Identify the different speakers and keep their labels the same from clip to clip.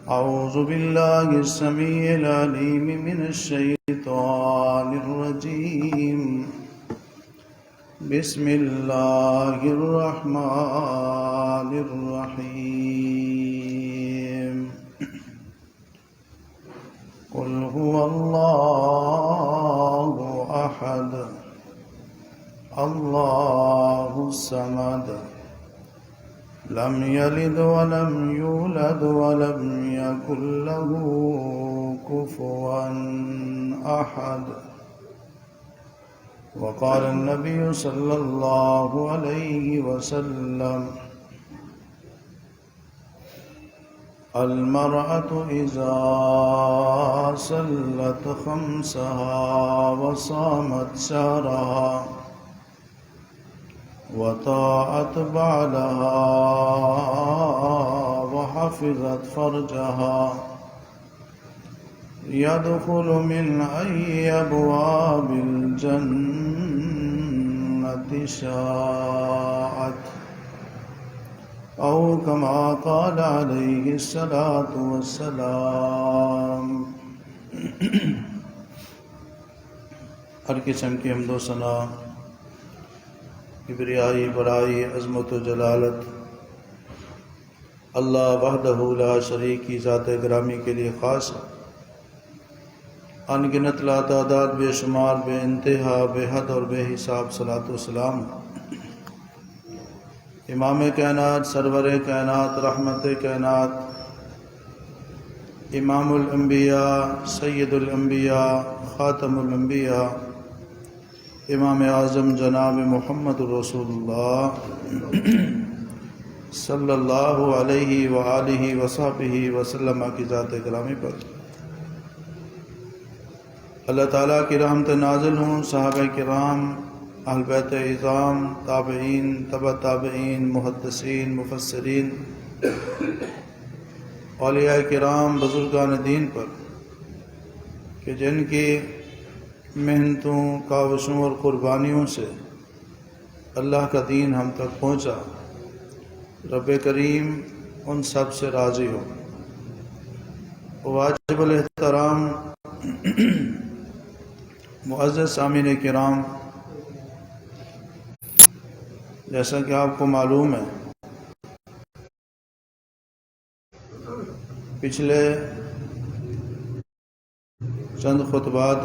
Speaker 1: أعوذ بالله السميع العليم من الشيطان الرجيم. بسم الله الرحمن الرحيم. قل هو الله أحد الله الصمد لم يلد ولم يولد ولم يكن له كفوا أحد. وقال النبي صلى الله عليه وسلم: المرأة إذا صلت خمسها وصامت شهرها وطاعت بعلها وحفظت فرجها يدخل من أي أبواب الجنة شاءت، أو كما قال عليه الصلاة والسلام. ہر قسم کی حمد و ثنا، کبریائی، بڑائی، عظمت و جلالت اللہ وحدہ لا شریک کی ذات گرامی کے لیے خاص ہے. ان گنت لا تعداد، بے شمار، بے انتہا، بے حد اور بے حساب صلاۃ و سلام امام کائنات، سرور کائنات، رحمت کائنات، امام الانبیاء، سید الانبیاء، خاتم الانبیاء، امام اعظم جناب محمد رسول اللہ صلی اللہ علیہ وآلہ وصحبہ وسلم کی ذات گرامی پر اللہ تعالیٰ کی رحمت نازل ہوں. صحابہ کرام، اہل بیت اعظام، تابعین، تبع تابعین، محدثین، مفسرین، اولیاء کرام، بزرگان دین پر کہ جن کی محنتوں، کاوشوں اور قربانیوں سے اللہ کا دین ہم تک پہنچا. رب کریم ان سب سے راضی ہو. واجب الاحترام معزز سامعین کرام، جیسا کہ آپ کو معلوم ہے پچھلے چند خطبات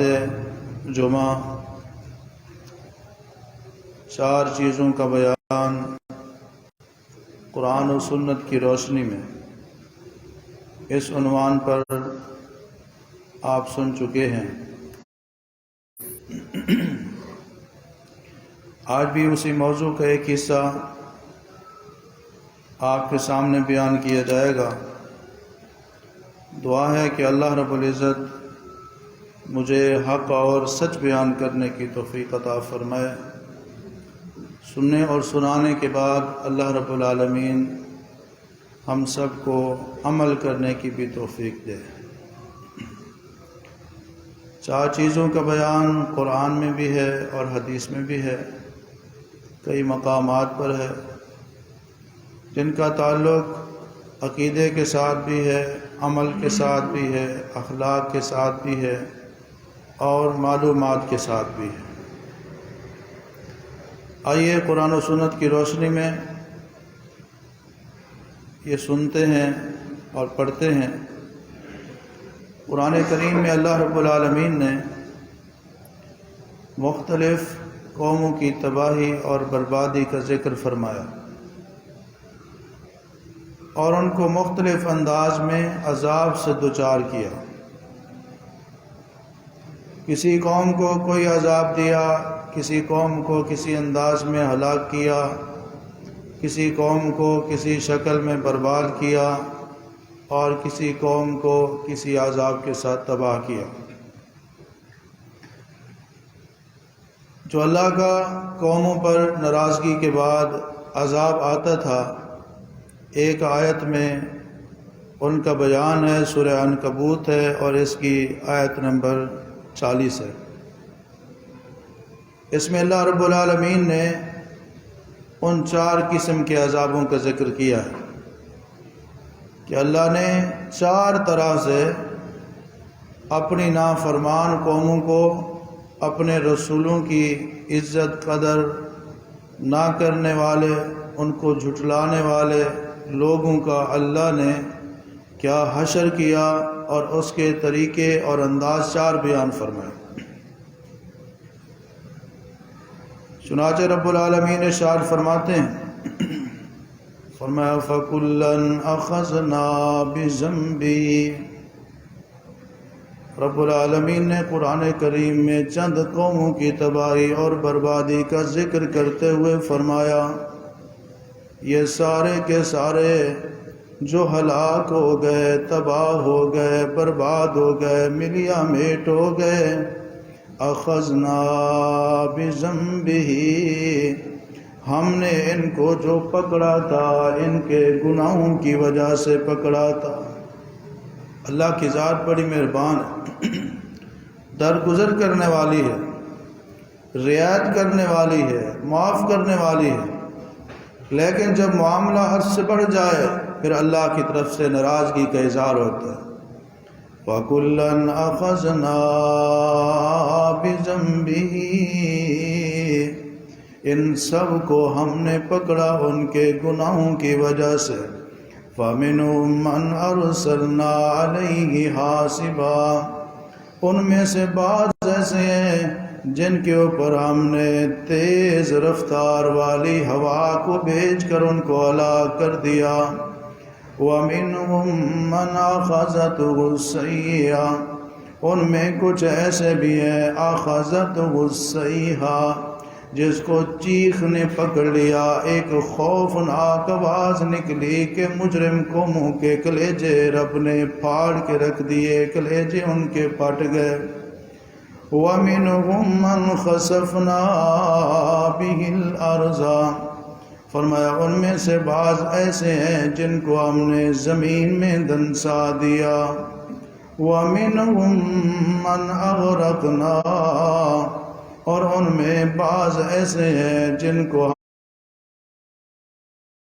Speaker 1: جمعہ 4 چیزوں کا بیان قرآن و سنت کی روشنی میں اس عنوان پر آپ سن چکے ہیں. آج بھی اسی موضوع کا ایک حصہ آپ کے سامنے بیان کیا جائے گا. دعا ہے کہ اللہ رب العزت مجھے حق اور سچ بیان کرنے کی توفیق عطا فرمائے. سننے اور سنانے کے بعد اللہ رب العالمین ہم سب کو عمل کرنے کی بھی توفیق دے. 4 چیزوں کا بیان قرآن میں بھی ہے اور حدیث میں بھی ہے، کئی مقامات پر ہے، جن کا تعلق عقیدے کے ساتھ بھی ہے، عمل کے ساتھ بھی ہے، اخلاق کے ساتھ بھی ہے اور معلومات کے ساتھ بھی ہے. آئیے قرآن و سنت کی روشنی میں یہ سنتے ہیں اور پڑھتے ہیں. قرآن کریم میں اللہ رب العالمین نے مختلف قوموں کی تباہی اور بربادی کا ذکر فرمایا اور ان کو مختلف انداز میں عذاب سے دوچار کیا. کسی قوم کو کوئی عذاب دیا، کسی قوم کو کسی انداز میں ہلاک کیا، کسی قوم کو کسی شکل میں برباد کیا اور کسی قوم کو کسی عذاب کے ساتھ تباہ کیا. جو اللہ کا قوموں پر ناراضگی کے بعد عذاب آتا تھا، ایک آیت میں ان کا بیان ہے، سورہ عنکبوت ہے اور اس کی آیت نمبر 40 ہے. اس میں اللہ رب العالمین نے ان 4 قسم کے عذابوں کا ذکر کیا ہے کہ اللہ نے 4 طرح سے اپنی نافرمان قوموں کو اپنے رسولوں کی عزت قدر نہ کرنے والے، ان کو جھٹلانے والے لوگوں کا اللہ نے کیا حشر کیا اور اس کے طریقے اور انداز 4 بیان فرمائے۔ چنانچہ رب العالمین ارشاد فرماتے ہیں، فرمایا فَكُلًّا أَخَذْنَا بِذَنبِهِ۔ رب العالمین نے قرآن کریم میں چند قوموں کی تباہی اور بربادی کا ذکر کرتے ہوئے فرمایا، یہ سارے کے سارے جو ہلاک ہو گئے، تباہ ہو گئے، برباد ہو گئے، ملیا میٹ ہو گئے، اخذنا بذنبہ، ہم نے ان کو جو پکڑا تھا ان کے گناہوں کی وجہ سے پکڑا تھا۔ اللہ کی ذات بڑی مہربان ہے، درگزر کرنے والی ہے، رعایت کرنے والی ہے، معاف کرنے والی ہے، لیکن جب معاملہ حد سے بڑھ جائے پھر اللہ کی طرف سے ناراضگی کا اظہار ہوتا ہے۔ وَكُلًّا أَخَذْنَا بِذَنبِهِ، ان سب کو ہم نے پکڑا ان کے گناہوں کی وجہ سے۔ فَمِنْهُمْ مَنْ أَرْسَلْنَا عَلَيْهِ حَاصِبًا، ان میں سے بعض ایسے ہیں جن کے اوپر ہم نے تیز رفتار والی ہوا کو بھیج کر ان کو ہلاک کر دیا۔ وَمِنْهُمْ مَنْ أَخَذَتْهُ الصَّيْحَةُ، ان میں کچھ ایسے بھی ہیں أَخَذَتْهُ الصَّيْحَةُ، جس کو چیخ نے پکڑ لیا، ایک خوفناک آواز نکلی کہ مجرم قوموں کے کلیجے رب نے پھاڑ کے رکھ دیے، کلیجے ان کے پھٹ گئے۔ وَمِنْهُمْ مَنْ خَسَفْنَا بِهِ الْأَرْضَ، فرمایا ان میں سے بعض ایسے ہیں جن کو ہم نے زمین میں دھنسا دیا۔ وَمِنْهُمْ مَنْ أَغْرَقْنَا، اور ان میں بعض ایسے ہیں جن کو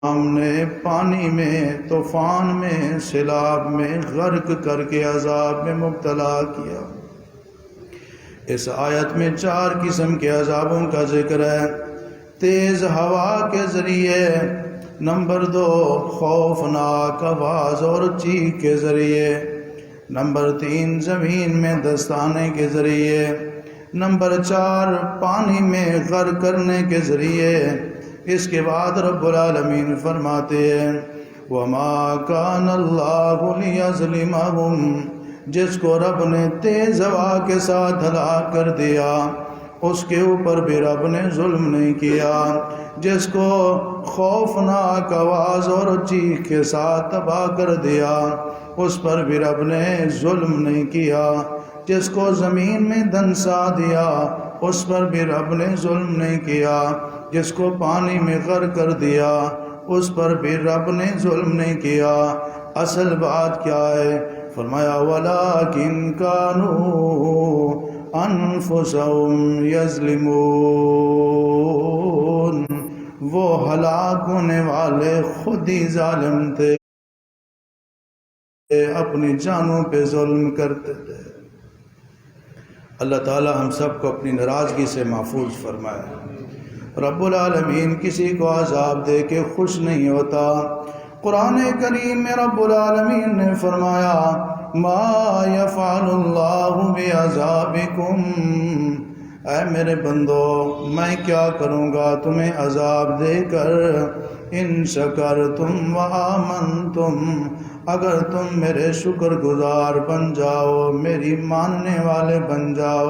Speaker 1: ہم نے پانی میں، طوفان میں، سیلاب میں غرق کر کے عذاب میں مبتلا کیا۔ اس آیت میں 4 قسم کے عذابوں کا ذکر ہے۔ تیز ہوا کے ذریعے، نمبر 2 خوفناک آواز اور چیخ کے ذریعے، نمبر 3 زمین میں دستانے کے ذریعے، نمبر 4 پانی میں غرق کرنے کے ذریعے۔ اس کے بعد رب العالمین فرماتے ہیں وَمَا كَانَ اللَّهُ لِيَظْلِمَهُمْ، جس کو رب نے تیز ہوا کے ساتھ ہلاک کر دیا اس کے اوپر بھی رب نے ظلم نہیں کیا۔ جس کو خوفناک آواز اور چیخ کے ساتھ تباہ کر دیا اس پر بھی رب نے ظلم نہیں کیا۔ جس کو زمین میں دھنسا دیا اس پر بھی رب نے ظلم نہیں کیا۔ جس کو پانی میں غرق کر دیا اس پر بھی رب نے ظلم نہیں کیا۔ اصل بات کیا ہے؟ فرمایا وَلَٰكِن كَانُوا أَنفُسَهُمْ يَظْلِمُونَ، وہ ہلاک ہونے والے خود ہی ظالم تھے، اپنی جانوں پہ ظلم کرتے تھے۔ اللہ تعالی ہم سب کو اپنی ناراضگی سے محفوظ فرمائے۔ رب العالمین کسی کو عذاب دے کے خوش نہیں ہوتا۔ قرآن کریم میں رب العالمین نے فرمایا ما یفعل اللہ بعذابکم، اے میرے بندو میں کیا کروں گا تمہیں عذاب دے کر، ان شکرتم وآمنتم، اگر تم میرے شکر گزار بن جاؤ، میری ماننے والے بن جاؤ۔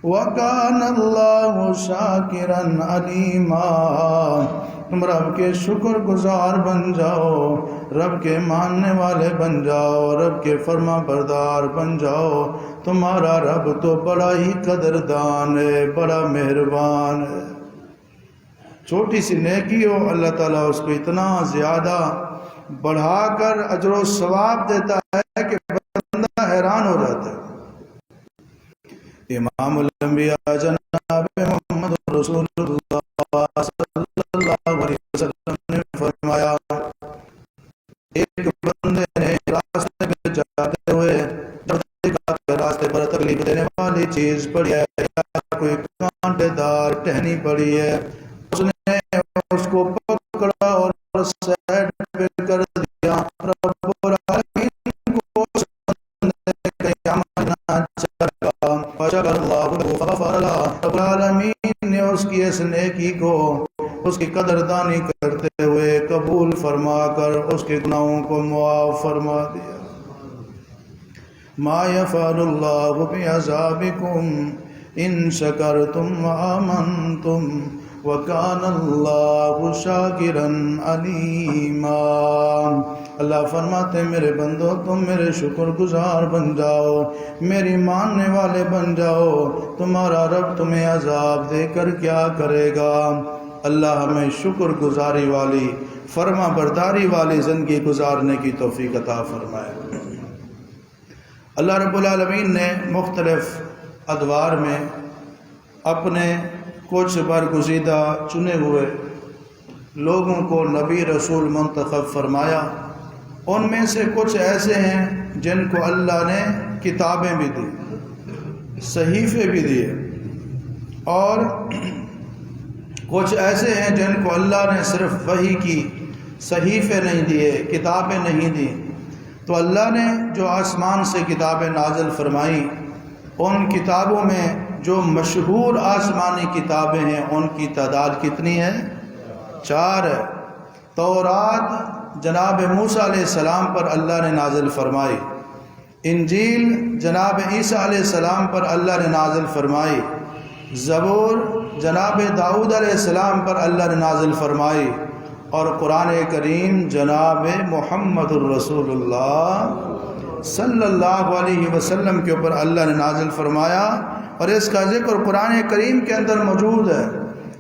Speaker 1: وَكَانَ اللَّهُ شَاكِرًا عَلِيمًا، تم رب کے شکر گزار بن جاؤ، رب کے ماننے والے بن جاؤ، رب کے فرما بردار بن جاؤ، تمہارا رب تو بڑا ہی قدردان ہے، بڑا مہربان ہے۔ چھوٹی سی نیکی ہو اللہ تعالیٰ اس کو اتنا زیادہ بڑھا کر اجر و ثواب دیتا ہے کہ بندہ حیران ہو جاتا ہے۔ امام الانبیاء جناب محمد رسول اللہ صلی اللہ علیہ وسلم نے فرمایا ایک بندے چیز پڑی ہے یا کوئی کانٹے دار ٹہنی پڑی ہے، اس نے اس کو پکڑا اور سائڈ پہ کر دیا. رب العالمین کو قیامت نہ چلا فشکر اللہ له فغفر له. رب العالمین نے اس کی اس نیکی کو اس کی قدردانی کرتے ہوئے قبول فرما کر اس کے گناہوں کو معاف فرما دیا. ما يفعل الله بعذابكم ان شکرتم وآمنتم وَكَانَ اللَّهُ شَاكِرًا عَلِيمًا. اللہ فرماتے میرے بندو تم میرے شکر گزار بن جاؤ، میری ماننے والے بن جاؤ، تمہارا رب تمہیں عذاب دے کر کیا کرے گا. اللہ ہمیں شکر گزاری والی، فرما برداری والی زندگی گزارنے کی توفیق عطا فرمائے. اللہ رب العالمین نے مختلف ادوار میں اپنے کچھ برگزیدہ چنے ہوئے لوگوں کو نبی رسول منتخب فرمایا. ان میں سے کچھ ایسے ہیں جن کو اللہ نے کتابیں بھی دی، صحیفے بھی دیے، اور کچھ ایسے ہیں جن کو اللہ نے صرف وحی کی، صحیفے نہیں دیے، کتابیں نہیں دی. تو اللہ نے جو آسمان سے کتابیں نازل فرمائیں، ان کتابوں میں جو مشہور آسمانی کتابیں ہیں ان کی تعداد کتنی ہے؟ 4 ہے. تورات جناب موسیٰ علیہ السلام پر اللہ نے نازل فرمائی، انجیل جناب عیسیٰ علیہ السلام پر اللہ نے نازل فرمائی، زبور جناب داؤد علیہ السلام پر اللہ نے نازل فرمائی، اور قرآن کریم جناب محمد الرسول اللہ صلی اللہ علیہ وسلم کے اوپر اللہ نے نازل فرمایا. اور اس کا ذکر قرآن کریم کے اندر موجود ہے.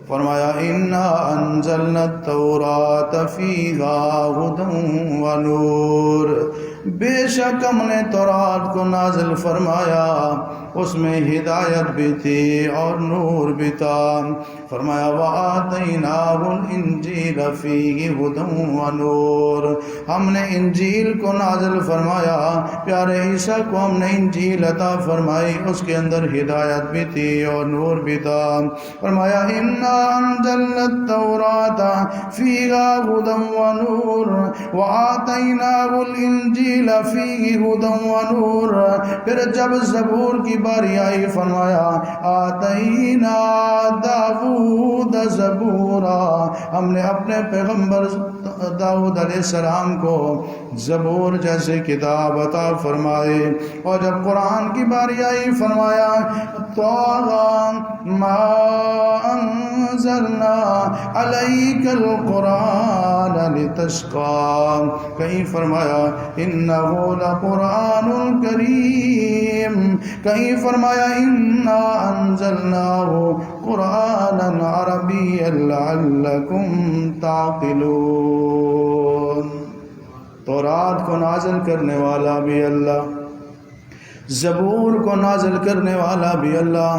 Speaker 1: فرمایا اِنَّا أَنزَلْنَا التَّوْرَاةَ فِيهَا هُدًى وَنُورٌ. بے شک ہم نے تورات کو نازل فرمایا، اس میں ہدایت بھی تھی اور نور بھی تھا. فرمایا وَآتَيْنَاهُ الْإِنْجِيلَ فِيهِ هُدًى وَنُورٌ. ہم نے انجیل کو نازل فرمایا، پیارے عیسیٰ کو ہم نے انجیل عطا فرمائی، اس کے اندر ہدایت بھی تھی اور نور بھی تھا. فرمایا اِنَّا أَنزَلْنَا التَّوْرَاةَ فِيهَا هُدًى وَنُورٌ وَآتَيْنَاهُ الْإِنْجِيلَ فِيهِ هُدًى وَنُورٌ. پھر جب زبور کی باری آئی فرمایا آتینا داؤد زبورا، ہم نے اپنے پیغمبر داؤد علیہ السلام کو زبور جیسے کتاب عطا فرمائے. اور جب قرآن کی باری آئی فرمایا طه ما انزلنا علیک القرآن لتشقى. کہیں فرمایا انہ لقرآن کریم، کہیں فرمایا انا انزلناہ قرآنا عربیا لعلکم تعقلون. تورات کو نازل کرنے والا بھی اللہ، زبور کو نازل کرنے والا بھی اللہ،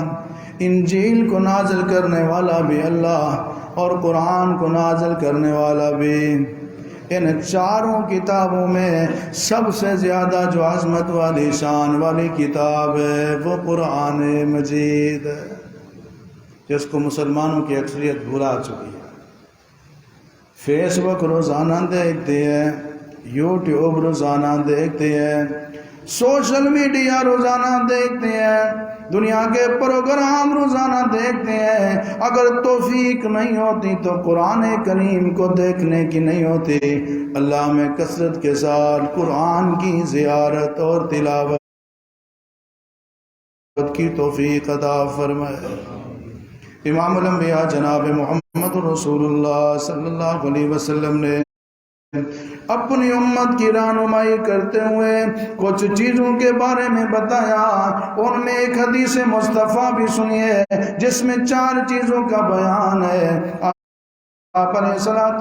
Speaker 1: انجیل کو نازل کرنے والا بھی اللہ، اور قرآن کو نازل کرنے والا بھی. ان 4 کتابوں میں سب سے زیادہ جو عظمت والی شان والی کتاب ہے وہ قرآن مجید ہے، جس کو مسلمانوں کی اکثریت بھلا چکی ہے. فیس بک روزانہ دیکھتے ہیں، یوٹیوب روزانہ دیکھتے ہیں، سوشل میڈیا روزانہ دیکھتے ہیں، دنیا کے پروگرام روزانہ دیکھتے ہیں. اگر توفیق نہیں ہوتی تو قرآن کریم کو دیکھنے کی نہیں ہوتی. اللہ میں کثرت کے ساتھ قرآن کی زیارت اور تلاوت کی توفیق عطا فرمائے. امام الانبیاء جناب محمد رسول اللہ صلی اللہ علیہ وسلم نے اپنی امت کی رہنمائی کرتے ہوئے کچھ چیزوں کے بارے میں بتایا. ان میں ایک حدیث مصطفیٰ بھی سنیے جس میں 4 چیزوں کا بیان ہے. آپ علیہ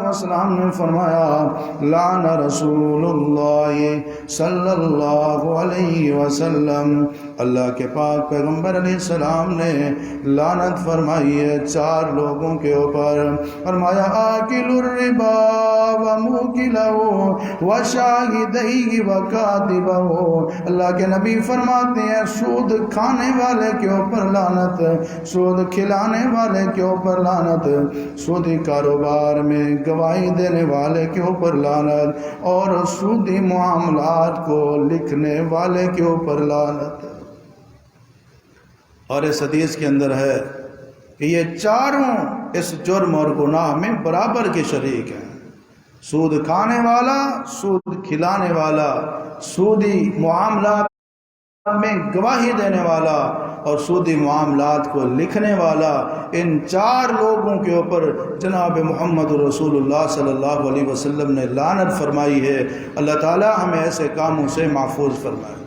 Speaker 1: السلام نے فرمایا لعن رسول اللہ صلی اللہ علیہ وسلم، اللہ کے پاک پیغمبر علیہ السلام نے لعنت فرمائی ہے 4 لوگوں کے اوپر. فرمایا آکل الربا وموکلہ وشاہدہ وکاتبہ، اللہ کے نبی فرماتے ہیں سود کھانے والے کے اوپر لعنت، سود کھلانے والے کے اوپر لعنت، سودی کاروبار میں گواہی دینے والے کے اوپر لعنت، اور سودی معاملات کو لکھنے والے کے اوپر لعنت. اور اس حدیث کے اندر ہے کہ یہ چاروں اس جرم اور گناہ میں برابر کے شریک ہیں. سود کھانے والا، سود کھلانے والا، سودی معاملات میں گواہی دینے والا اور سودی معاملات کو لکھنے والا، ان 4 لوگوں کے اوپر جناب محمد رسول اللہ صلی اللہ علیہ وسلم نے لعنت فرمائی ہے. اللہ تعالی ہمیں ایسے کاموں سے محفوظ فرمائے.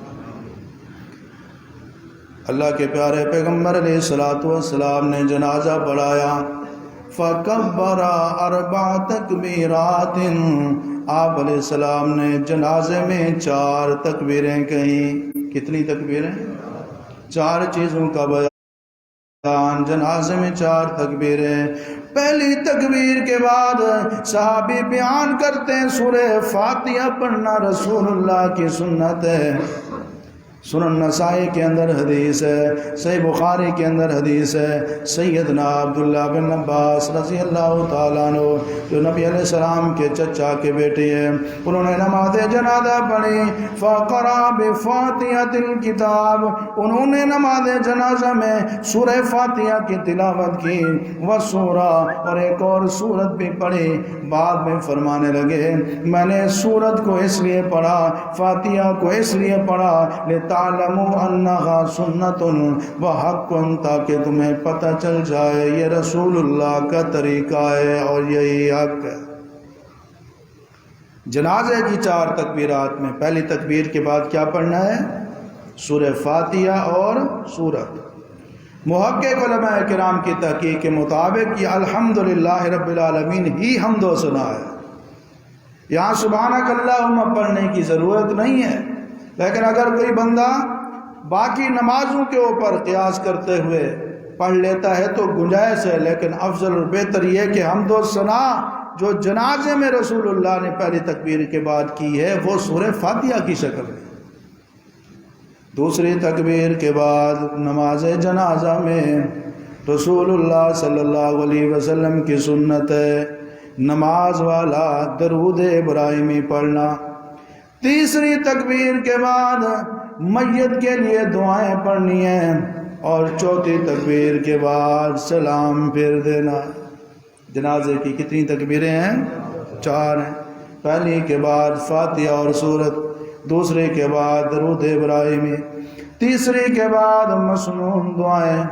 Speaker 1: اللہ کے پیارے پیغمبر علیہ السلام نے جنازہ پڑھایا، فَكَبَّرَ 4 تکبیرات، آپ علیہ السلام نے جنازے میں 4 تکبیریں کہیں. کتنی تکبیریں؟ 4 چیزوں کا بیان جنازے میں 4 تکبیریں. پہلی تکبیر کے بعد صحابی بیان کرتے ہیں سورہ فاتحہ پڑھنا رسول اللہ کی سنت ہے. سنن نسائی کے اندر حدیث ہے، صحیح بخاری کے اندر حدیث ہے. سیدنا عبداللہ بن عباس رضی اللہ تعالیٰ عنہ جو نبی علیہ السلام کے چچا کے بیٹے ہیں، انہوں نے نماز جنازہ پڑھی. فقرأ بفاتحۃ الکتاب، انہوں نے نماز جنازہ میں سورہ فاتحہ کی تلاوت کی، وسورہ، اور ایک اور سورت بھی پڑھی. بعد میں فرمانے لگے میں نے سورت کو اس لیے پڑھا، فاتحہ کو اس لیے پڑھا تعلموا انہا سنت و حق، تاکہ تمہیں پتہ چل جائے یہ رسول اللہ کا طریقہ ہے اور یہی حق ہے. جنازے کی 4 تکبیرات میں پہلی تکبیر کے بعد کیا پڑھنا ہے؟ سورہ فاتحہ اور سورت. محقق علماء کرام کی تحقیق کے مطابق یہ الحمدللہ رب العالمین ہی حمد و ثنا ہے. یہاں سبحانک اللہم پڑھنے کی ضرورت نہیں ہے، لیکن اگر کوئی بندہ باقی نمازوں کے اوپر قیاس کرتے ہوئے پڑھ لیتا ہے تو گنجائش ہے. لیکن افضل اور بہتر یہ کہ حمد و ثنا جو جنازے میں رسول اللہ نے پہلی تکبیر کے بعد کی ہے وہ سورہ فاتحہ کی شکل میں. دوسری تکبیر کے بعد نماز جنازہ میں رسول اللہ صلی اللہ علیہ وسلم کی سنت ہے نماز والا درود ابراہیمی پڑھنا. تیسری تکبیر کے بعد میت کے لیے دعائیں پڑھنی ہیں، اور چوتھی تکبیر کے بعد سلام پھیر دینا. جنازے کی کتنی تکبیریں ہیں؟ 4 ہیں. پہلی کے بعد فاتحہ اور سورت، دوسرے کے بعد درود ابراہیمی، تیسری کے بعد مسنون دعائیں،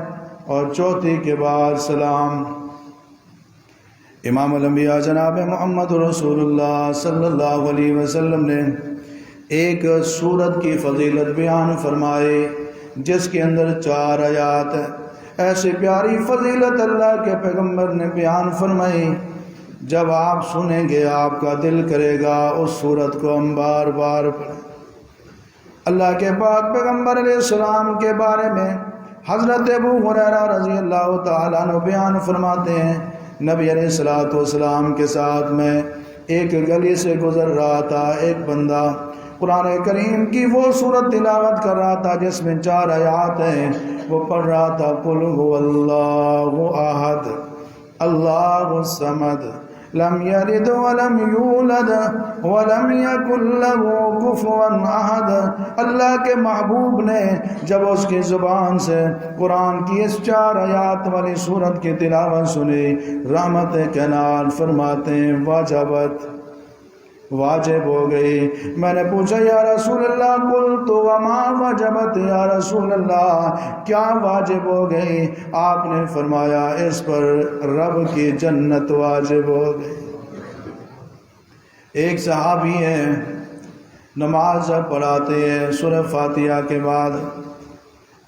Speaker 1: اور چوتھی کے بعد سلام. امام الانبیاء جناب محمد رسول اللہ صلی اللہ علیہ وسلم نے ایک سورت کی فضیلت بیان فرمائے جس کے اندر 4 آیات ہیں. ایسی پیاری فضیلت اللہ کے پیغمبر نے بیان فرمائی، جب آپ سنیں گے آپ کا دل کرے گا اس سورت کو ہم بار بار پڑھیں. اللہ کے پاک پیغمبر علیہ السلام کے بارے میں حضرت ابو ہریرہ رضی اللہ تعالیٰ عنہ بیان فرماتے ہیں، نبی علیہ السلام کے ساتھ میں ایک گلی سے گزر رہا تھا. ایک بندہ قرآن کریم کی وہ سورت تلاوت کر رہا تھا جس میں 4 آیات ہیں. وہ پڑھ رہا تھا قل هو اللہ احد اللہ الصمد لم یلد ولم یولد ولم یکن له کفوا احد. اللہ کے محبوب نے جب اس کی زبان سے قرآن کی اس 4 آیات والی سورت کی تلاوت سنی، رحمت کائنات فرماتے ہیں واجبت، واجب ہو گئی. میں نے پوچھا یا رسول اللہ، قلت وما وجبت یا رسول اللہ، کیا واجب ہو گئی؟ آپ نے فرمایا اس پر رب کی جنت واجب ہو گئی. ایک صحابی ہیں، نماز جب پڑھاتے ہیں سورہ فاتحہ کے بعد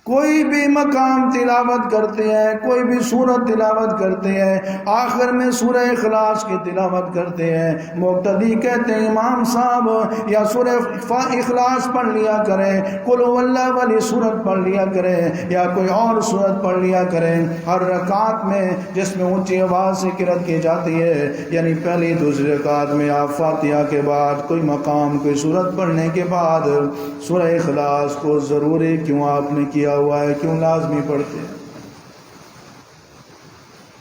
Speaker 1: کوئی بھی مقام تلاوت کرتے ہیں، کوئی بھی سورت تلاوت کرتے ہیں، آخر میں سورہ اخلاص کی تلاوت کرتے ہیں، مقتدی کہتے ہیں امام صاحب یا سورہ اخلاص پڑھ لیا کریں، قل هو اللہ والی سورت پڑھ لیا کریں، یا کوئی اور سورت پڑھ لیا کریں ہر رکعت میں، جس میں اونچی آواز سے قرأت کی جاتی ہے، یعنی پہلی دوسری رکعت میں آپ فاتحہ کے بعد کوئی مقام کوئی سورت پڑھنے کے بعد سورہ اخلاص کو ضروری کیوں آپ نے کیا ہوا ہے، کیوں لازمی پڑھتے ہیں؟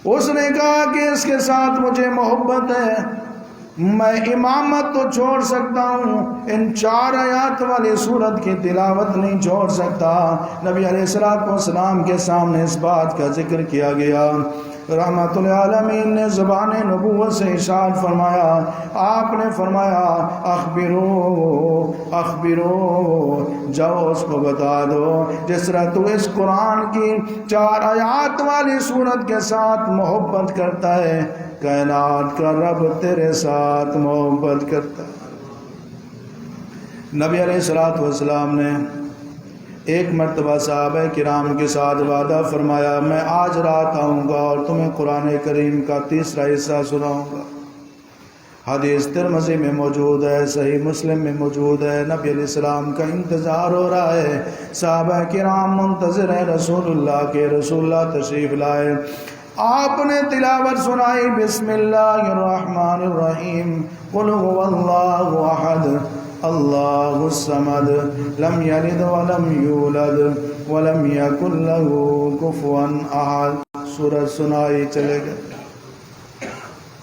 Speaker 1: اس نے کہا کہ اس کے ساتھ مجھے محبت ہے، میں امامت تو چھوڑ سکتا ہوں، ان 4 آیات والی سورت کی تلاوت نہیں چھوڑ سکتا۔ نبی علیہ السلام کے سامنے اس بات کا ذکر کیا گیا، رحمت العالمین نے زبان نبوت سے ارشاد فرمایا، آپ نے فرمایا اخبرو، جاؤ اس کو بتا دو، جس طرح تو اس قرآن کی 4 آیات والی سورت کے ساتھ محبت کرتا ہے، کائنات کا رب تیرے ساتھ محبت کرتا ہے۔ نبی علیہ السلام نے ایک مرتبہ صحابہ کرام کے ساتھ وعدہ فرمایا، میں آج رات آؤں گا اور تمہیں قرآن کریم کا 3 حصہ سناؤں گا۔ حدیث ترمذی میں موجود ہے، صحیح مسلم میں موجود ہے۔ نبی علیہ السلام کا انتظار ہو رہا ہے، صحابہ کرام منتظر ہیں رسول اللہ کے، رسول اللہ تشریف لائے۔ آپ نے تلاوت سنائی، بسم اللہ الرحمن الرحیم، قل هو اللہ احد اللہ الصمد لم یلد ولم یولد ولم یکن له کفوا احد۔ سورت سنائی، چلے گئے۔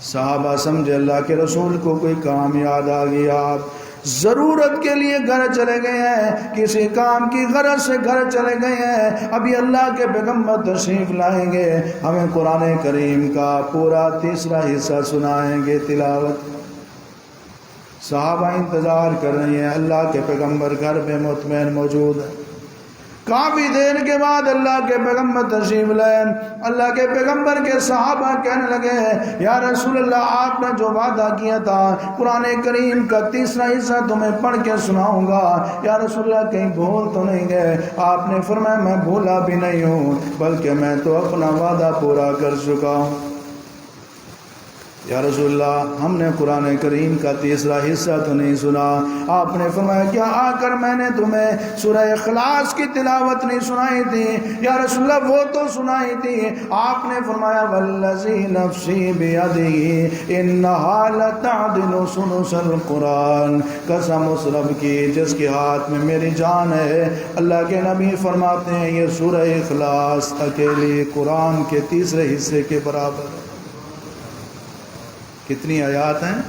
Speaker 1: صحابہ سمجھے اللہ کے رسول کو کوئی کام یاد آ گیا، آپ ضرورت کے لیے گھر چلے گئے ہیں، کسی کام کی غرض سے گھر چلے گئے ہیں، ابھی اللہ کے پیغمبر تشریف لائیں گے، ہمیں قرآن کریم کا پورا 3 حصہ سنائیں گے تلاوت۔ صحابہ انتظار کر رہے ہیں، اللہ کے پیغمبر گھر میں مطمئن موجود ہے۔ کافی دیر کے بعد اللہ کے پیغمبر تشریف لائے، اللہ کے پیغمبر کے صحابہ کہنے لگے، یا رسول اللہ آپ نے جو وعدہ کیا تھا قرآن کریم کا 3 حصہ تمہیں پڑھ کے سناؤں گا، یا رسول اللہ کہیں بھول تو نہیں گئے؟ آپ نے فرمایا میں بھولا بھی نہیں ہوں، بلکہ میں تو اپنا وعدہ پورا کر چکا ہوں۔ یا رسول اللہ ہم نے قرآن کریم کا 3 حصہ تو نہیں سنا۔ آپ نے فرمایا کیا آ کر میں نے تمہیں سورہ اخلاص کی تلاوت نہیں سنائی تھی؟ یا رسول اللہ وہ تو سنائی تھی۔ آپ نے فرمایا والذی نفسی بیدہ انہا لتعدل ثلث القرآن، قسم اس رب کی جس کے ہاتھ میں میری جان ہے، اللہ کے نبی فرماتے ہیں یہ سورہ اخلاص اکیلی قرآن کے 3 حصے کے برابر ہے۔ کتنی آیات ہیں؟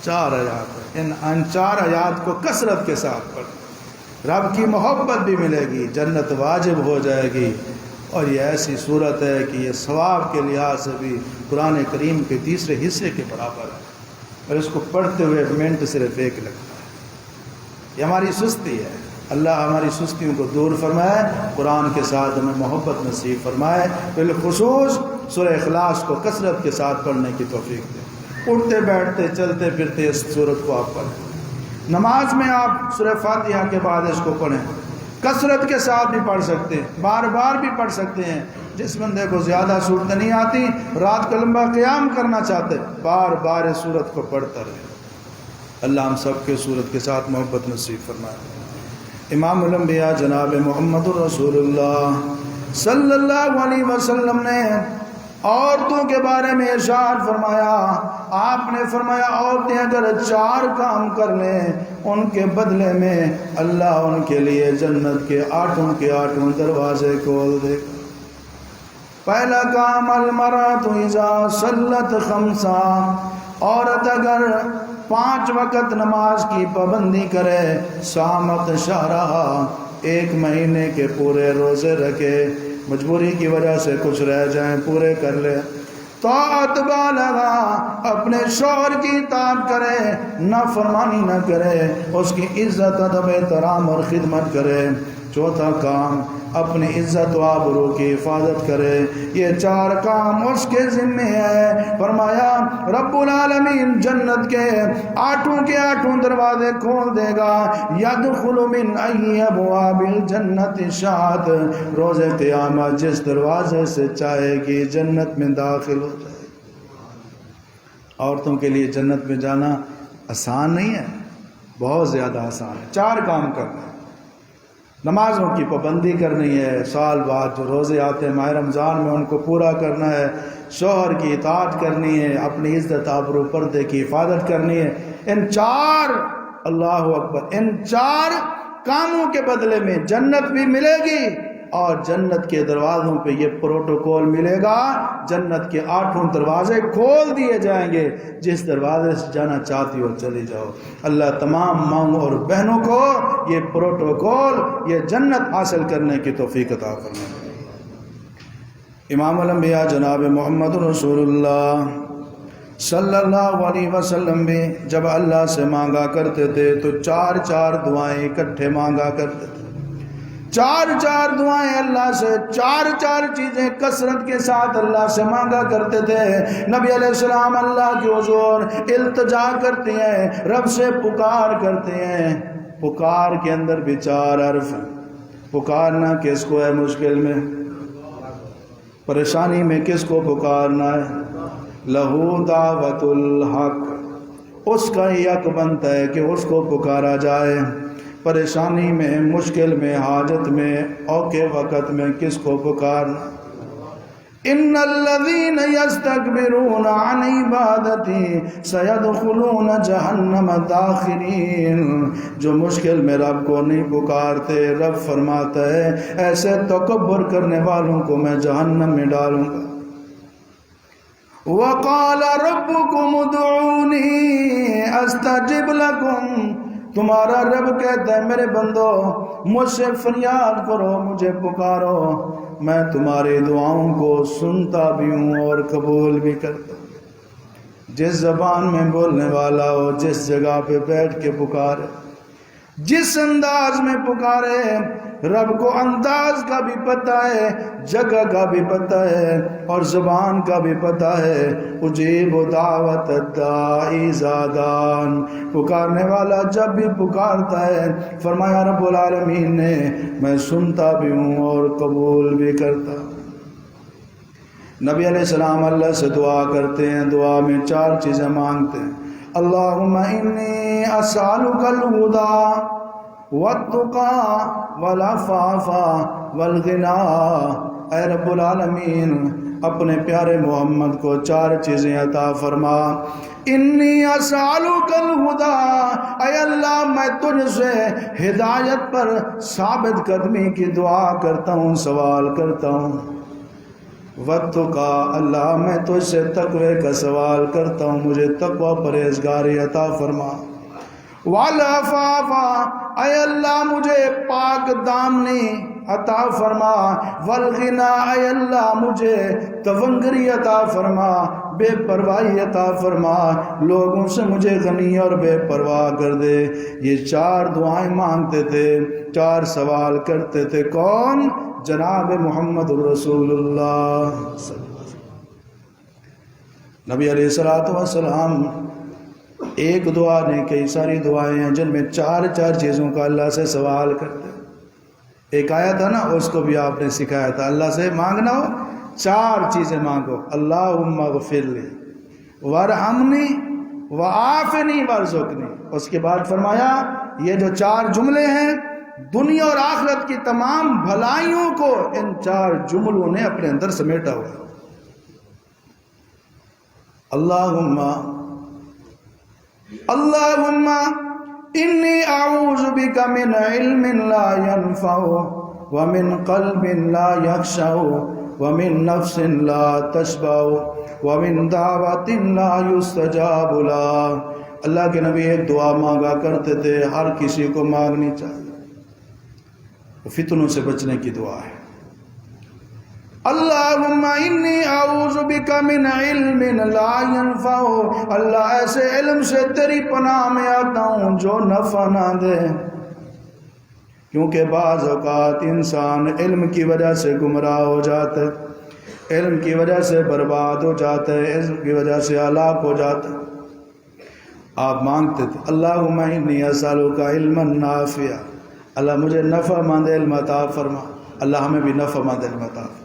Speaker 1: 4 آیات ہیں۔ ان 4 آیات کو کثرت کے ساتھ پڑھ، رب کی محبت بھی ملے گی، جنت واجب ہو جائے گی، اور یہ ایسی صورت ہے کہ یہ ثواب کے لحاظ سے بھی قرآن کریم کے 3 حصے کے برابر ہے، اور اس کو پڑھتے ہوئے منٹ صرف 1 لگتا ہے۔ یہ ہماری سستی ہے، اللہ ہماری سستیوں کو دور فرمائے، قرآن کے ساتھ ہمیں محبت نصیب فرمائے، بالخصوص سورہ اخلاص کو کثرت کے ساتھ پڑھنے کی توفیق دے۔ اٹھتے بیٹھتے چلتے پھرتے اس سورت کو آپ پڑھیں، نماز میں آپ سورہ فاتحہ کے بعد اس کو پڑھیں، کثرت کے ساتھ بھی پڑھ سکتے ہیں، بار بار بھی پڑھ سکتے ہیں۔ جس بندے کو زیادہ صورتیں نہیں آتی، رات کا لمبا قیام کرنا چاہتے، بار بار اس سورت کو پڑھتا رہے۔ اللہ ہم سب کے سورت کے ساتھ محبت نصیب فرمائے۔ امام الانبیاء جناب محمد رسول اللہ صلی اللہ علیہ وسلم نے عورتوں کے بارے میں ارشاد فرمایا، آپ نے فرمایا عورتیں اگر 4 کام کر لیں ان کے بدلے میں اللہ ان کے لیے جنت کے 8 دروازے کھول دے گا۔ پہلا کام المرأۃ اذا صلت 5، عورت اگر 5 وقت نماز کی پابندی کرے، صامت شہرہا، 1 مہینے کے پورے روزے رکھے، مجبوری کی وجہ سے کچھ رہ جائیں پورے کر لے، طاعت بالغا، اپنے شوہر کی اطاعت کرے، نافرمانی نہ کرے، اس کی عزت ادب احترام اور خدمت کرے، چوتھا کام اپنی عزت و آبرو کی حفاظت کرے، یہ 4 کام اس کے ذمہ ہے۔ فرمایا رب العالمین جنت کے 8 دروازے کھول دے گا، یدخل من ای ابواب الجنت شاءت، روز قیامت جس دروازے سے چاہے گی جنت میں داخل ہو جائے۔ عورتوں کے لیے جنت میں جانا آسان نہیں ہے، بہت زیادہ آسان ہے۔ 4 کام کرنا ہے، نمازوں کی پابندی کرنی ہے، سال بعد جو روزے آتے ہیں ماہ رمضان میں ان کو پورا کرنا ہے، شوہر کی اطاعت کرنی ہے، اپنی عزت آبرو پردے کی حفاظت کرنی ہے۔ ان 4 اللہ اکبر، ان 4 کاموں کے بدلے میں جنت بھی ملے گی اور جنت کے دروازوں پہ یہ پروٹوکول ملے گا، جنت کے 8 دروازے کھول دیے جائیں گے، جس دروازے سے جانا چاہتی ہو چلی جاؤ۔ اللہ تمام ماؤں اور بہنوں کو یہ پروٹوکول، یہ جنت حاصل کرنے کی توفیق عطا فرمائے۔ امام الانبیاء جناب محمد رسول اللہ صلی اللہ علیہ وسلم بھی جب اللہ سے مانگا کرتے تھے تو 4 دعائیں اکٹھے مانگا کرتے تھے، 4 دعائیں اللہ سے، 4 چیزیں کثرت کے ساتھ اللہ سے مانگا کرتے تھے۔ نبی علیہ السلام اللہ کے حضور التجا کرتے ہیں، رب سے پکار کرتے ہیں۔ پکار کے اندر بھی 4 حرف ہیں۔ پکارنا کس کو ہے؟ مشکل میں، پریشانی میں کس کو پکارنا ہے؟ لہو دعوت الحق، اس کا ہی حق بنتا ہے کہ اس کو پکارا جائے۔ پریشانی میں، مشکل میں، حاجت میں، اوکے وقت میں کس کو پکارنا؟ ان الذین یستکبرون عن عبادتی سیدخلون جہنم داخرین، جو مشکل میں رب کو نہیں پکارتے، رب فرماتا ہے ایسے تکبر کرنے والوں کو میں جہنم میں ڈالوں گا۔ وقال ربکم ادعونی استجب لکم، تمہارا رب کہتا ہے میرے بندو مجھ سے فریاد کرو، مجھے پکارو، میں تمہاری دعاؤں کو سنتا بھی ہوں اور قبول بھی کرتا ہوں۔ جس زبان میں بولنے والا ہو، جس جگہ پہ بیٹھ کے پکارے، جس انداز میں پکارے، رب کو انداز کا بھی پتہ ہے، جگہ کا بھی پتہ ہے اور زبان کا بھی پتہ ہے۔ اجیب دعوت الداعی اذا دعان، پکارنے والا جب بھی پکارتا ہے، فرمایا رب العالمین نے میں سنتا بھی ہوں اور قبول بھی کرتا ہوں۔ نبی علیہ السلام اللہ سے دعا کرتے ہیں، دعا میں 4 چیزیں مانگتے ہیں۔ اللہم انی اسألک الہدی والتقی والعفاف والغنی، اے رب العالمین اپنے پیارے محمد کو 4 چیزیں عطا فرما۔ انی اسألک الہدی، اے اللہ میں تجھ سے ہدایت پر ثابت قدمی کی دعا کرتا ہوں، سوال کرتا ہوں۔ والتقی، اللہ میں تجھ سے تقوی کا سوال کرتا ہوں، مجھے تقوی پرہیزگاری عطا فرما۔ والعفاف، اے اللہ مجھے پاک دامنی عطا فرما۔ والغنا، اے اللہ مجھے تونگری عطا فرما، بے پرواہی عطا فرما، لوگوں سے مجھے غنی اور بے پرواہ کر دے۔ یہ 4 دعائیں مانگتے تھے، 4 سوال کرتے تھے، کون؟ جناب محمد رسول اللہ صلی اللہ علیہ وسلم۔ نبی علیہ السلام ایک دعا نہیں، کئی ساری دعائیں ہیں جن میں 4 چیزوں کا اللہ سے سوال کرتے ہیں۔ ایک آیا تھا نا، اس کو بھی آپ نے سکھایا تھا، اللہ سے مانگنا ہو 4 چیزیں مانگو۔ اللہم اغفر لی وارحمنی وعافنی وارزقنی۔ اس کے بعد فرمایا یہ جو 4 جملے ہیں دنیا اور آخرت کی تمام بھلائیوں کو ان 4 جملوں نے اپنے اندر سمیٹا ہوا۔ اللہم انی اعوذ بک من علم لا ينفع ومن قلب لا یخشع ومن نفس لا تشبع ومن دعوت لا یستجاب لها۔ اللہ کے نبی ایک دعا مانگا کرتے تھے، ہر کسی کو مانگنی چاہیے، فتنوں سے بچنے کی دعا ہے۔ اللہم انی اعوذ بک من علم لا ينفع، اللہ ایسے علم سے تیری پناہ میں آتا ہوں جو نفع نہ دے۔ کیونکہ بعض اوقات انسان علم کی وجہ سے گمراہ ہو جاتا ہے، علم کی وجہ سے برباد ہو جاتا ہے، علم کی وجہ سے ہلاک ہو جاتا ہے۔ آپ مانگتے تھے اللہم انی اسألک علما نافعا، اللہ مجھے نفع مند علم عطا فرما، اللہ ہمیں بھی نفع مند علم عطا فرما۔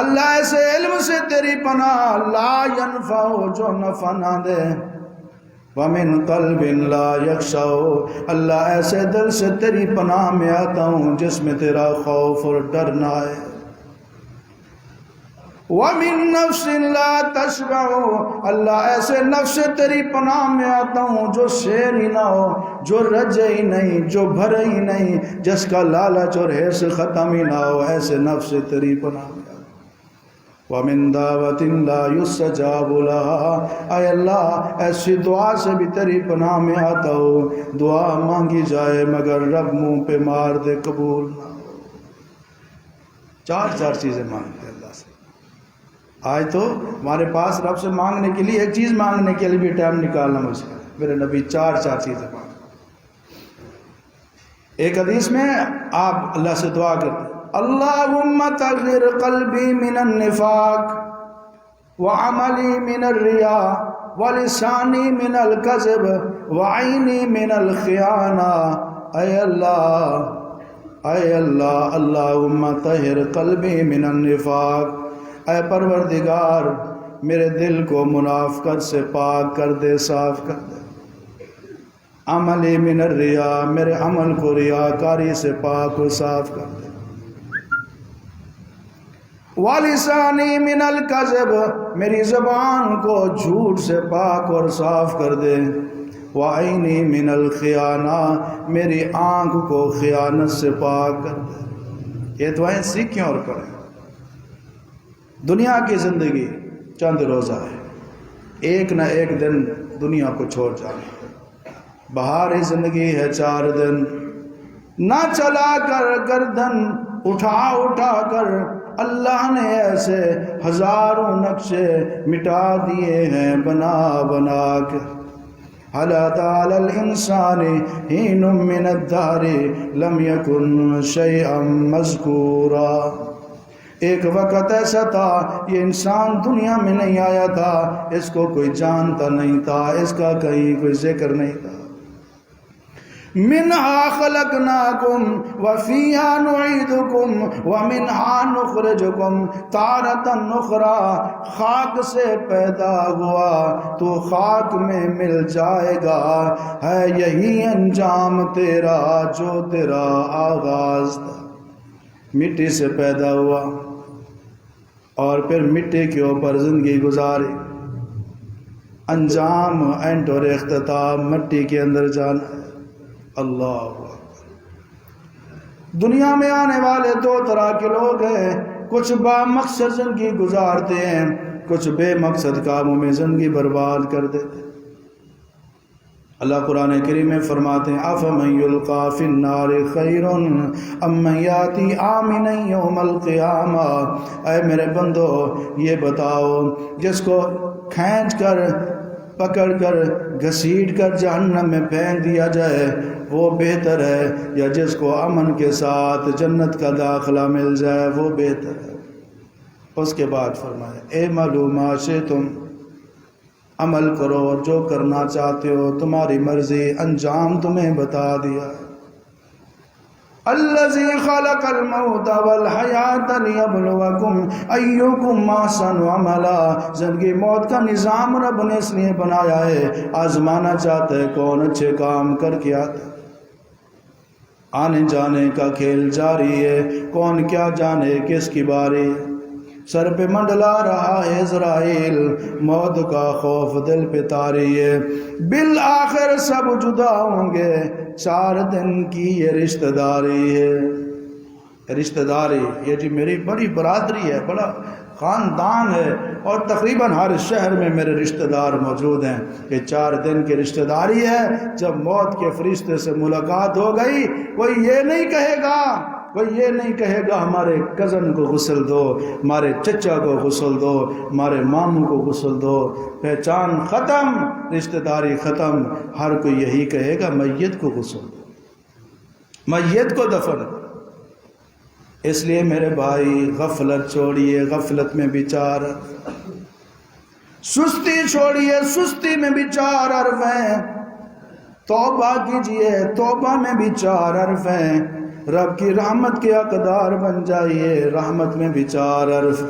Speaker 1: اللہ ایسے علم سے تیری پناہ لا ینفع، جو نفع نہ دے، وَمِن قَلْبٍ لَا يَخْشَعُ، اللہ ایسے دل سے تیری پناہ میں آتا ہوں جس میں تیرا خوف اور ڈر نہ آئے۔ وَمِن نَفْسٍ لَا تَشْبَعُ، اللہ ایسے نفس سے تیری پناہ میں آتا ہوں جو شیر ہی نہ ہو، جو رجے ہی نہیں، جو بھرے ہی نہیں، جس کا لالچ اور حرص ختم ہی نہ ہو، ایسے نفس سے تیری پناہ میں آتا ہوں۔ وَمِن دَعْوَةٍ لَا يُسْتَجَابُ لَهَا، اے اللہ ایسی دعا سے بھی تیری پناہ میں آتا ہوں، دعا مانگی جائے مگر رب منہ پہ مار دے قبول نہ ہو۔ چار چیزیں مانگتے اللہ سے۔ آج تو ہمارے پاس رب سے مانگنے کے لیے، ایک چیز مانگنے کے لیے بھی ٹائم نکالنا مشکل ہے، میرے نبی چار چیزیں مانگتے۔ ایک حدیث میں آپ اللہ سے دعا کرتے اللہم طہر قلبی من النفاق وعملی من الریاء ولسانی من الکذب وعینی من الخیانہ، اے اللہ اللہم طہر قلبی من النفاق، اے پروردگار میرے دل کو منافقت سے پاک کر دے، صاف کر دے۔ عملی من الریاء، میرے عمل کو ریاکاری سے پاک و صاف کر دے۔ وَلِسَانِي مِنَ الْكَذِبِ، میری زبان کو جھوٹ سے پاک اور صاف کر دے۔ وَعَيْنِي مِنَ الْخِيَانَةِ، میری آنکھ کو خیانت سے پاک کر دے۔ یہ دعائیں سیکھیں اور پڑھیں۔ دنیا کی زندگی چند روزہ ہے، ایک نہ ایک دن دنیا کو چھوڑ جانا۔ بہاری زندگی ہے 4 دن، نہ چلا کر گردن اٹھا کر اللہ نے ایسے ہزاروں نقشے مٹا دیے ہیں بنا کے۔ هل أتى على الإنسان حين من الدهر لم يكن شيئا مذكورا، ایک وقت ایسا تھا یہ انسان دنیا میں نہیں آیا تھا، اس کو کوئی جانتا نہیں تھا، اس کا کہیں کوئی ذکر نہیں تھا۔ منہا خلقناکم وفیہا نعیدکم ومنہا نخرجکم تارۃ اخری، خاک سے پیدا ہوا تو خاک میں مل جائے گا، ہے یہی انجام تیرا جو تیرا آغاز تھا۔ مٹی سے پیدا ہوا اور پھر مٹی کے اوپر زندگی گزاری، انجام اینڈ اور اختتام مٹی کے اندر جانا ہے۔ اللہ اکبر۔ دنیا میں آنے والے 2 طرح کے لوگ ہیں، کچھ با مقصد زندگی گزارتے ہیں، کچھ بے مقصد کاموں میں زندگی برباد کر دیتے ہیں۔ اللہ قرآن کریم میں فرماتے ہیں افمن یلقی فی النار خیر ام من یاتی آمنا یوم القیامہ، اے میرے بندو یہ بتاؤ جس کو کھینچ کر پکڑ کر گھسیٹ کر جہنم میں پھینک دیا جائے وہ بہتر ہے، یا جس کو امن کے ساتھ جنت کا داخلہ مل جائے وہ بہتر ہے۔ اس کے بعد فرمایا اعملوا ما شئتم، عمل کرو اور جو کرنا چاہتے ہو، تمہاری مرضی، انجام تمہیں بتا دیا۔ الذی خلق الموت والحیات لیبلوکم ایکم احسن عملا، زندگی موت کا نظام رب نے اس لیے بنایا ہے، آزمانا چاہتا ہے کون اچھے کام کر کے آتا ہے۔ آنے جانے کا کھیل جاری ہے، کون کیا جانے کس کی باری ہے۔ سر پہ منڈلا رہا ہے عزرائیل، موت کا خوف دل پہ طاری ہے، بالآخر سب جدا ہوں گے، 4 دن کی یہ رشتہ داری ہے۔ رشتہ داری یہ جی میری بڑی برادری ہے، بڑا خاندان ہے، اور تقریباً ہر شہر میں میرے رشتہ دار موجود ہیں۔ یہ 4 دن کی رشتہ داری ہے، جب موت کے فرشتے سے ملاقات ہو گئی کوئی یہ نہیں کہے گا ہمارے کزن کو غسل دو، ہمارے چچا کو غسل دو، ہمارے ماموں کو غسل دو۔ پہچان ختم، رشتہ داری ختم، ہر کوئی یہی کہے گا میت کو غسل دو۔ میت کو دفن. اس لیے میرے بھائی غفلت چھوڑیے، غفلت میں بھی 4 حرف، سستی چھوڑیے، سستی میں بھی 4 حرف ہیں، توبہ کیجئے، توبہ میں بھی 4 حرف ہیں، رب کی رحمت کے حقدار بن جائیے، رحمت میں بھی 4 حرف،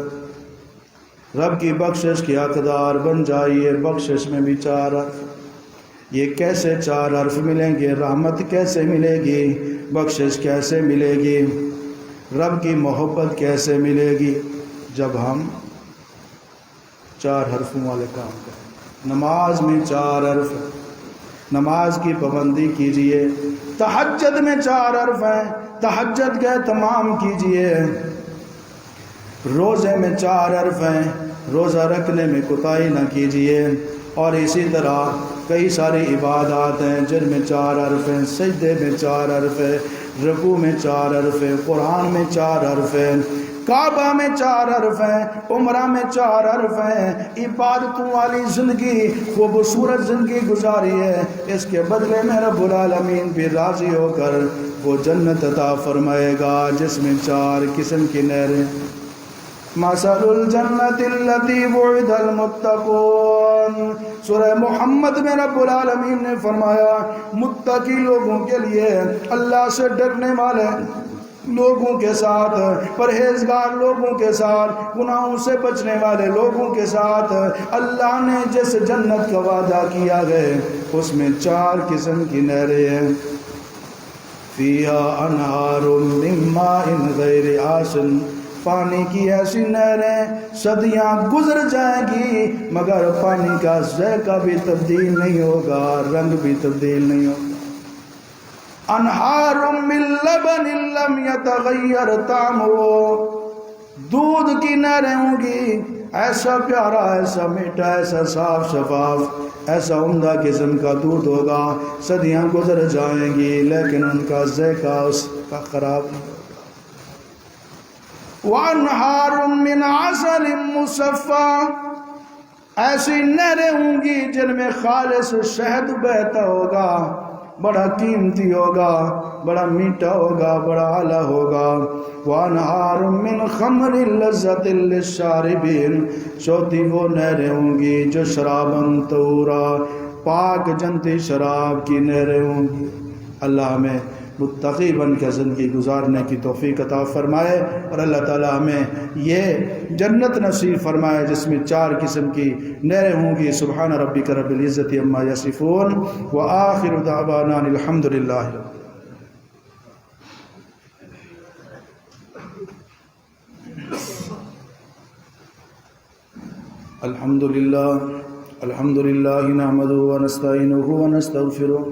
Speaker 1: رب کی بخشش کے حقدار بن جائیے، بخشش میں بھی 4 حرف. یہ کیسے 4 حرف ملیں گے؟ رحمت کیسے ملے گی؟ بخشش کیسے ملے گی؟ رب کی محبت کیسے ملے گی؟ جب ہم 4 حرفوں والے کام کریں. نماز میں 4 حرف، نماز کی پابندی کیجئے. تہجد میں 4 حرف ہیں، تہجد کا اہتمام کیجئے. روزے میں 4 حرف ہیں، روزہ رکھنے میں کوتاہی نہ کیجئے. اور اسی طرح کئی ساری عبادات ہیں جن میں 4 حرف ہیں. سجدے میں 4 حرف ہے، رکوع میں 4 حرف ہے، قرآن میں 4 حرف ہے، کعبہ میں 4 حرف ہیں، عمرہ میں 4 حرف ہیں. عبادتوں والی زندگی، خوبصورت زندگی گزاری ہے، اس کے بدلے میں رب العالمین بھی راضی ہو کر وہ جنت عطا فرمائے گا جس میں 4 قسم کی نہریں. مثل الجنت التي وعد المتقون. سورہ محمد میں رب العالمین نے فرمایا متقی لوگوں کے لیے، اللہ سے ڈرنے والے لوگوں کے ساتھ، پرہیزگار لوگوں کے ساتھ، گناہوں سے بچنے والے لوگوں کے ساتھ اللہ نے جس جنت کا وعدہ کیا ہے اس میں 4 قسم کی نہریں ہیں. فیہا انہار من ماء غیر آسن. پانی کی ایسی نہریں صدیاں گزر جائیں گی مگر پانی کا ذائقہ بھی تبدیل نہیں ہوگا، رنگ بھی تبدیل نہیں ہوگا. انہار من لبن لم یتغیر طعمہ. دودھ کی نہریں ہوں گی، ایسا پیارا، ایسا میٹھا، ایسا صاف شفاف، ایسا عمدہ قسم کا دودھ ہوگا. صدیاں گزر جائیں گی لیکن ان کا ذائقہ اس کا خراب نہیں. وَأَنْهَارٌ مِّنْ عَسَلٍ مُّصَفًّى. ایسی نہریں ہوں گی جن میں خالص شہد بہتا ہوگا، بڑا قیمتی ہوگا، بڑا میٹھا ہوگا، بڑا اعلیٰ ہوگا. وَأَنْهَارٌ مِّنْ خَمْرٍ لَذَّةٍ لِّلشَّارِبِينَ. چوتھی وہ نہریں ہوں گی جو شراباً طہورا، پاک جنتی شراب کی نہریں ہوں گی. اللہ ہمیں متقی بن کے زندگی گزارنے کی توفیق عطا فرمائے، اور اللہ تعالی ہمیں یہ جنت نصیب فرمائے جس میں 4 قسم کی نہریں ہوں گی. سبحان ربک رب العزت عما یصفون وآخر دعوانا الحمد للہ. الحمد للہ نحمده ونستعینه ونستغفره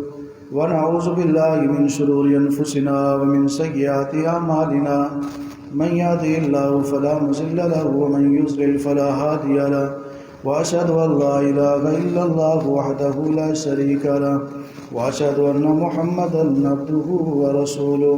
Speaker 1: ونعوذ باللہ من شرور انفسنا ومن سیئات اعمالنا. من يهده الله فلا مضل له ومن يضلل فلا هادي له. واشهد ان لا اله الا الله وحده لا شريك له واشهد ان محمدا عبده ورسوله.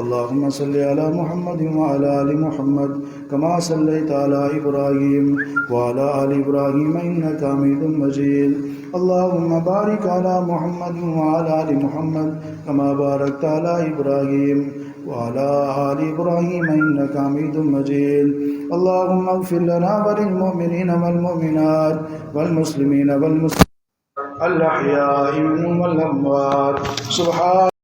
Speaker 1: اللهم صل على محمد وعلى ال محمد كما صليت على ابراهيم وعلى ال ابراهيم انك حميد مجيد. اللهم بارك على محمد وعلى ال محمد كما باركت على ابراهيم وعلى آل إبراهيم إنك حميد مجيد. اللهم اغفر لنا وللمؤمنين والمؤمنات والمسلمين والمسلمات الأحياء منهم والأموات. سبحان